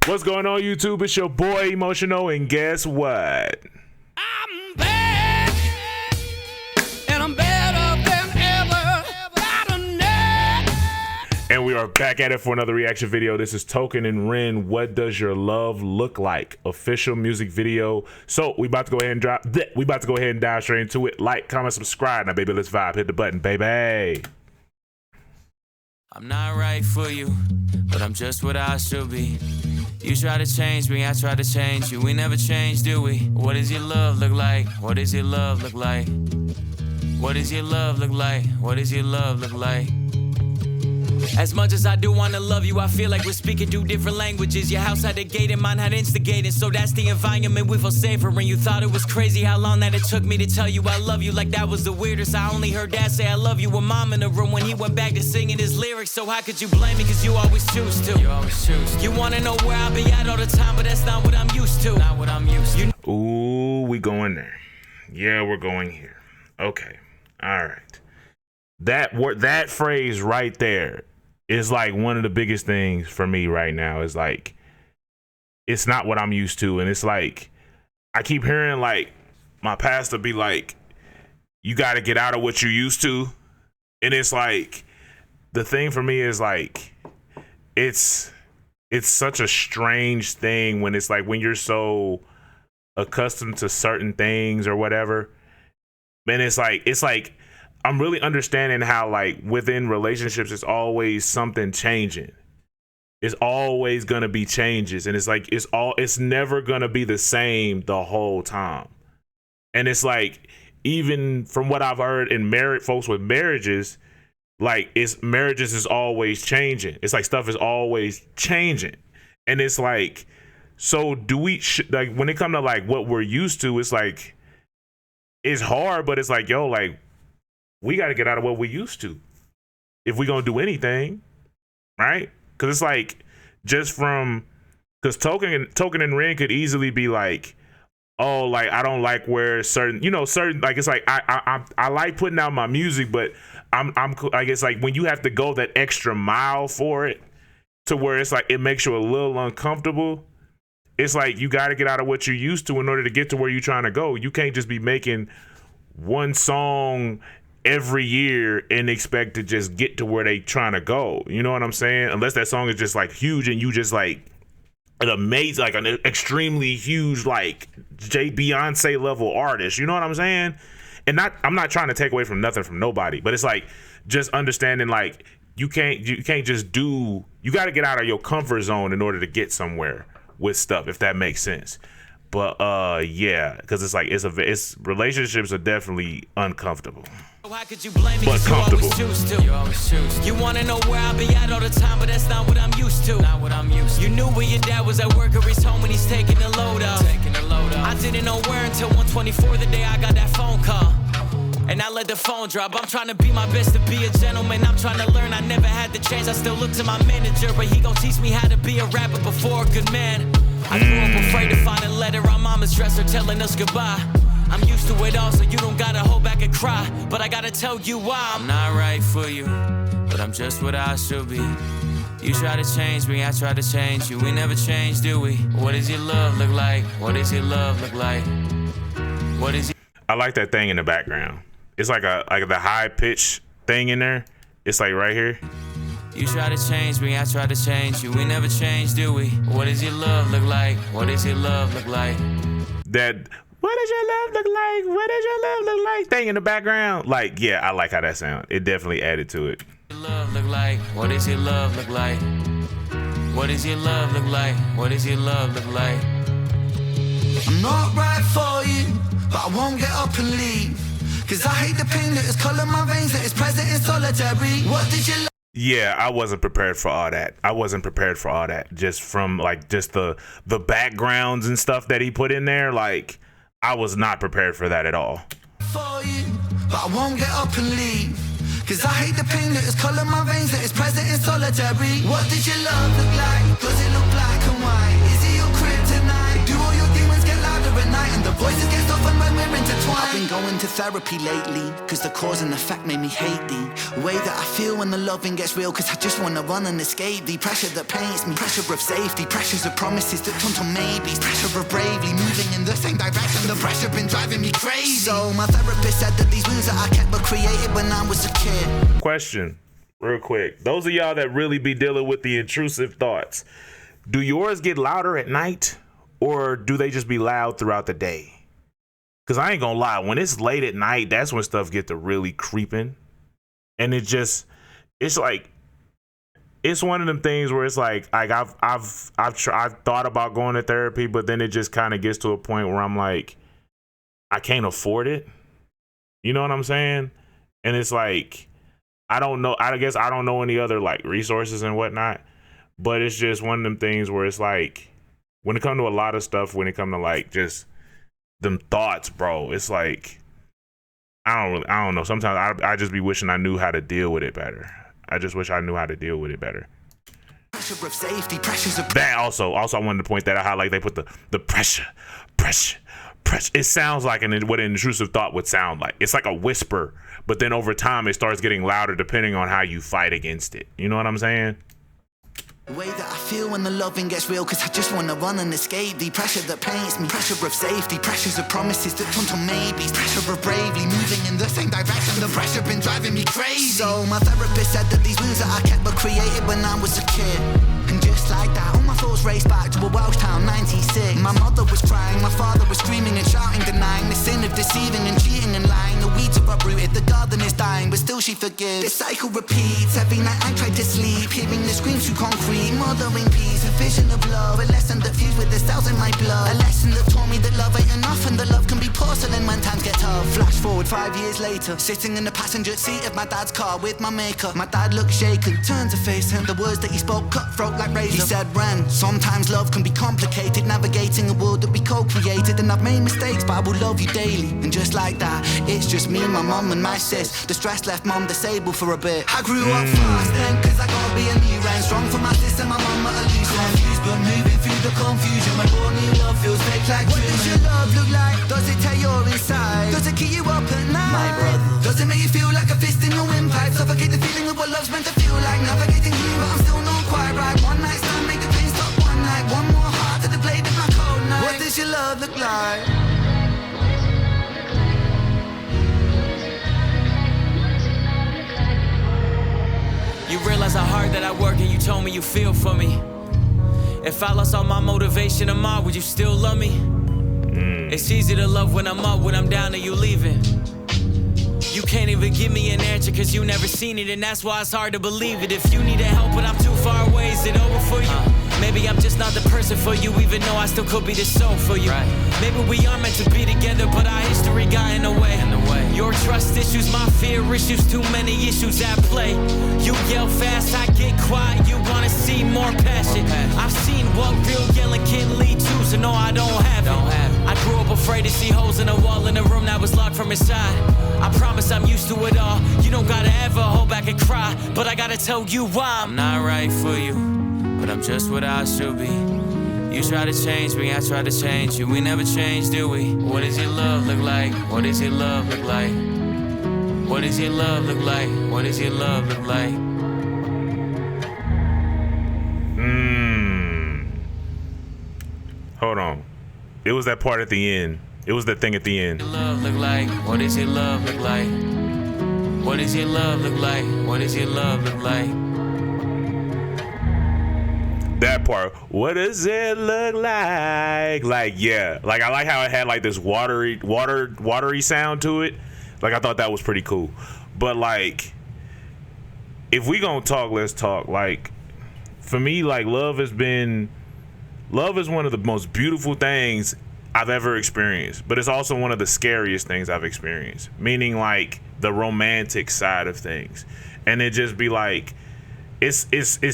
What's going on, YouTube? It's your boy Emotional, and guess what? I'm back, and I'm better than ever. Got a net. And we are back at it for another reaction video. This is Token and Ren. What does your love look like? Official music video. So we about to go ahead and dive straight into it. Like, comment, subscribe. Now, baby, let's vibe. Hit the button, baby. I'm not right for you, but I'm just what I should be. You try to change me, I try to change you. We never change, do we? What does your love look like? What does your love look like? What does your love look like? What does your love look like? As much as I do wanna love you, I feel like we're speaking two different languages. Your house had a gate and mine had instigated, so that's the environment we feel safer in. You thought it was crazy how long that it took me to tell you I love you, like that was the weirdest. I only heard dad say I love you with mom in the room when he went back to singing his lyrics. So how could you blame me, cause you always choose to. You always choose to. You wanna know where I'll be at all the time, but that's not what I'm used to. Not what I'm used to. Ooh, we going there. Yeah, we're going here. Okay, all right. That phrase right there is like one of the biggest things for me right now. Is like, it's not what I'm used to. And it's like, I keep hearing like my pastor be like, you got to get out of what you used to. And it's like, the thing for me is like, it's such a strange thing when it's like, when you're so accustomed to certain things or whatever. And it's like, I'm really understanding how like within relationships, it's always something changing. It's always gonna be changes. And it's like, it's never gonna be the same the whole time. And it's like, even from what I've heard in folks with marriages, like marriages is always changing. It's like stuff is always changing. And it's like, so do we, like when it comes to like what we're used to, it's like, it's hard, but it's like, yo, like, we got to get out of what we used to if we're going to do anything, right? Because it's like, just from, because Token and Ren could easily be like, oh, like, I don't like where certain, like, it's like, I like putting out my music, but I guess like when you have to go that extra mile for it to where it's like, it makes you a little uncomfortable. It's like, you got to get out of what you're used to in order to get to where you're trying to go. You can't just be making one song every year and expect to just get to where they trying to go. You know what I'm saying? Unless that song is just like huge and you just like an amazing, like an extremely huge, like Beyonce level artist. You know what I'm saying? And I'm not trying to take away from nothing from nobody, but it's like, just understanding like you can't just do, you got to get out of your comfort zone in order to get somewhere with stuff, if that makes sense. But yeah, because it's like, it's relationships are definitely uncomfortable. How could you blame me? But comfortable. You always choose to. You wanna know where I'll be at all the time, but that's not what I'm used to. Not what I'm used to. You knew where your dad was at work or he's home when he's taking the load off. I didn't know where until 1:24 the day I got that phone call. And I let the phone drop. I'm trying to be my best to be a gentleman. I'm trying to learn. I never had the chance. I still look to my manager, but he gon' teach me how to be a rapper before a good man. I grew up afraid to find a letter on mama's dresser telling us goodbye. I'm used to it all, so you don't gotta hold back and cry. But I gotta tell you why I'm not right for you, but I'm just what I should be. You try to change me, I try to change you. We never change, do we? What does your love look like? What does your love look like? What is your... I like that thing in the background. It's like the high pitch thing in there. It's like right here. You try to change me, I try to change you. We never change, do we? What does your love look like? What does your love look like? That, what does your love look like? What does your love look like? Thing in the background. Like, yeah, I like how that sound. It definitely added to it. What does your love look like? What does your love look like? What does your love look like? What does your love look like? I'm not right for you, but I won't get up and leave. Cause I hate the pain that is coloring my veins, that is present in solitary. What did you love? Yeah, I wasn't prepared for all that. I wasn't prepared for all that. Just from like just the backgrounds and stuff that he put in there. Like, I was not prepared for that at all. For you, but I won't get up and leave. Cause I hate the pain that is coloring my veins, that is present in solitary. What did your love look like? Does it look black and white? Is it your crib tonight? Do all your demons get louder at night? And the voices get softened when we're intertwined? I've been going to therapy lately, cause the cause and effect made me hate thee. Way that I feel when the loving gets real, cause I just wanna run and escape thee. Pressure that paints me, pressure of safety, pressures of promises that turn to maybes, pressure of bravely moving in the same direction. The pressure been driving me crazy. So my therapist said that these wounds that I kept were created when I was a kid. Question, real quick. Those of y'all that really be dealing with the intrusive thoughts, do yours get louder at night or do they just be loud throughout the day? Because I ain't gonna lie, when it's late at night, that's when stuff get to really creeping. And it's like, it's one of them things where it's like I've thought about going to therapy, but then it just kind of gets to a point where I'm like, I can't afford it. You know what I'm saying? And it's like, I don't know. I guess I don't know any other like resources and whatnot, but it's just one of them things where it's like, when it comes to a lot of stuff, when it comes to like just them thoughts, bro, it's like, I don't know. Sometimes I just be wishing I knew how to deal with it better. I just wish I knew how to deal with it better. Pressure of safety, pressures of that also I wanted to point that out, how like they put the pressure. It sounds like what an intrusive thought would sound like. It's like a whisper, but then over time it starts getting louder depending on how you fight against it. You know what I'm saying? The way that I feel when the loving gets real, cause I just wanna run and escape the pressure that paints me, pressure of safety, pressures of promises that turn to maybes, pressure of bravely moving in the same direction. The pressure been driving me crazy. So my therapist said that these wounds that I kept were created when I was a kid. And just like that, all my thoughts raced back to a Welsh town, 96. My mother was crying, my father was screaming and shouting, denying the sin of deceiving and cheating and lying. The weeds are uprooted, the garden is dying, but still she forgives. This cycle repeats, every night I try to sleep, hearing the screams through concrete, mothering peace, a vision of love, a lesson that fused with the cells in my blood, a lesson that taught me that love ain't enough and that love can be porcelain when times get tough. Flash forward 5 years later, sitting in the passenger seat of my dad's car with my maker. My dad looked shaken, turned to face him, the words that he spoke cutthroat like razor. He said, Ren, sometimes love can be complicated, navigating a world that we co-created, and I've made mistakes but I will love you daily. And just like that, it's just me, my mum and my sis. The stress left mum disabled for a bit. I grew up fast then, cause I gotta be a new Ren, strong for my sister, my mum at a loose end. Confused but moving through the confusion, my born new love feels fake like what does your love look like? Does it tear your inside? Does it keep you up at night? My brother. Does it make you feel like a fist in your windpipe? Suffocate the feeling of what love's meant to feel like. Navigating you but I'm still not quite right. One night stand, make the pain stop one night. One more heart to the blade of my cold night. What does your love look like? You realize how hard that I work and you told me you feel for me. If I lost all my motivation tomorrow, would you still love me? It's easy to love when I'm up, when I'm down and you leaving. You can't even give me an answer cause you never seen it, and that's why it's hard to believe it. If you needed help but I'm too far away, is it over for you? Maybe I'm just not the person for you, even though I still could be the soul for you. Maybe we are meant to be together, but our history got in the way. Your trust issues, my fear issues, too many issues at play. You yell fast, I get quiet, you wanna see more passion. I've seen what real yelling can lead to, so no, I don't have it. I grew up afraid to see holes in the wall in a room that was locked from inside. I promise I'm used to it all. You don't gotta ever hold back and cry, but I gotta tell you why. I'm not right for you, but I'm just what I should be. You try to change me, I try to change you. We never change, do we? What does your love look like? What does your love look like? What does your love look like? What does your love look like? Hold on. It was that part at the end. It was that thing at the end. What does your love look like? What does your love look like? What does your love look like? What does your love look like? That part. What does it look like? Like, yeah. Like, I like how it had like this watery sound to it. Like, I thought that was pretty cool. But like, if we gonna talk, let's talk. Like, for me, like, love is one of the most beautiful things I've ever experienced, but it's also one of the scariest things I've experienced, meaning like the romantic side of things. And it just be like, it's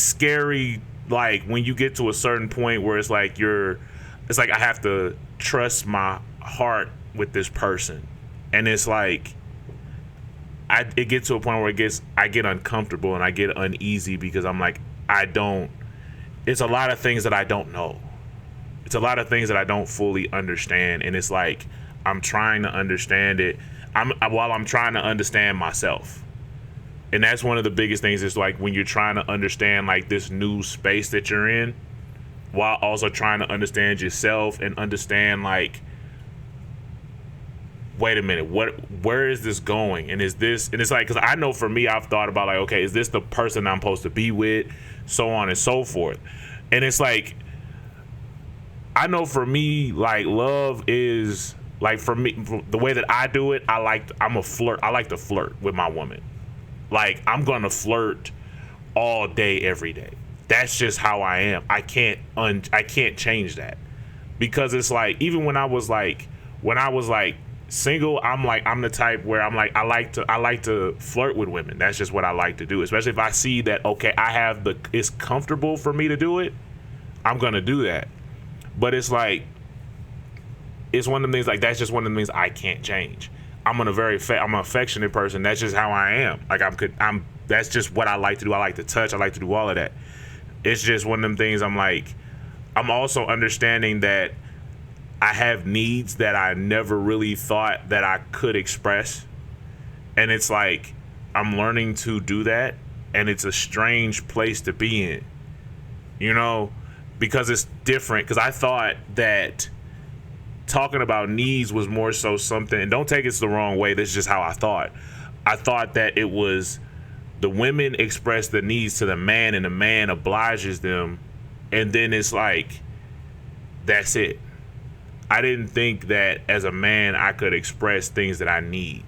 scary, like when you get to a certain point where it's like I have to trust my heart with this person. And it's like, it gets to a point where I get uncomfortable and I get uneasy because I'm like, it's a lot of things that I don't know. It's a lot of things that I don't fully understand. And it's like, I'm trying to understand it. while I'm trying to understand myself. And that's one of the biggest things is like when you're trying to understand like this new space that you're in, while also trying to understand yourself and understand like, wait a minute, where is this going? And it's like, because I know for me, I've thought about like, okay, is this the person I'm supposed to be with? So on and so forth. And it's like, I know for me, like love is like, for me, the way that I do it, I'm a flirt. I like to flirt with my woman. Like I'm going to flirt all day, every day. That's just how I am. I can't change that, because it's like, even when I was like single, I'm the type where I'm like, I like to flirt with women. That's just what I like to do, especially if I see that, okay, it's comfortable for me to do it, I'm gonna do that. But it's like, it's one of the things, like that's just one of the things I can't change. I'm an affectionate person. That's just how I am. Like that's just what I like to do. I like to touch. I like to do all of that. It's just one of them things. I'm also understanding that I have needs that I never really thought that I could express. And it's like, I'm learning to do that. And it's a strange place to be in, you know, because it's different. Because I thought that talking about needs was more so something, and don't take it the wrong way, this is just how I thought. I thought that it was the women express the needs to the man and the man obliges them, and then it's like, that's it. I didn't think that as a man I could express things that I need.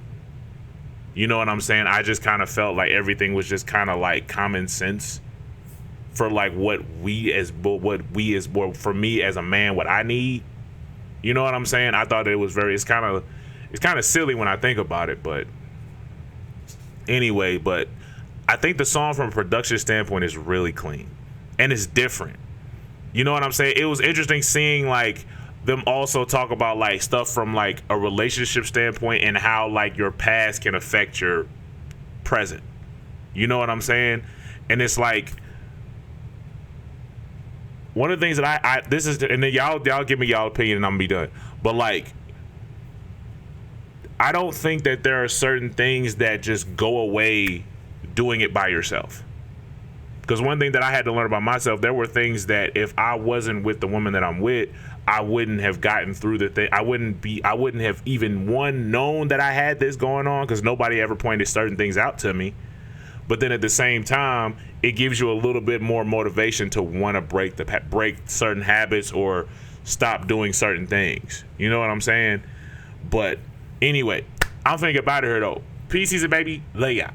You know what I'm saying? I just kind of felt like everything was just kind of like common sense for like for me as a man, what I need. You know what I'm saying? I thought it was it's kind of silly when I think about it, but anyway, but I think the song from a production standpoint is really clean and it's different. You know what I'm saying? It was interesting seeing like them also talk about like stuff from like a relationship standpoint and how like your past can affect your present. You know what I'm saying? And it's like, one of the things that I this is, and then y'all give me y'all opinion and I'm gonna be done. But like, I don't think that there are certain things that just go away doing it by yourself. Because one thing that I had to learn about myself, there were things that if I wasn't with the woman that I'm with, I wouldn't have gotten through the thing. I wouldn't have even known that I had this going on, because nobody ever pointed certain things out to me. But then at the same time, it gives you a little bit more motivation to want to break certain habits or stop doing certain things. You know what I'm saying? But anyway, I'm finna get out of here though. Peace, easy baby. Lay out.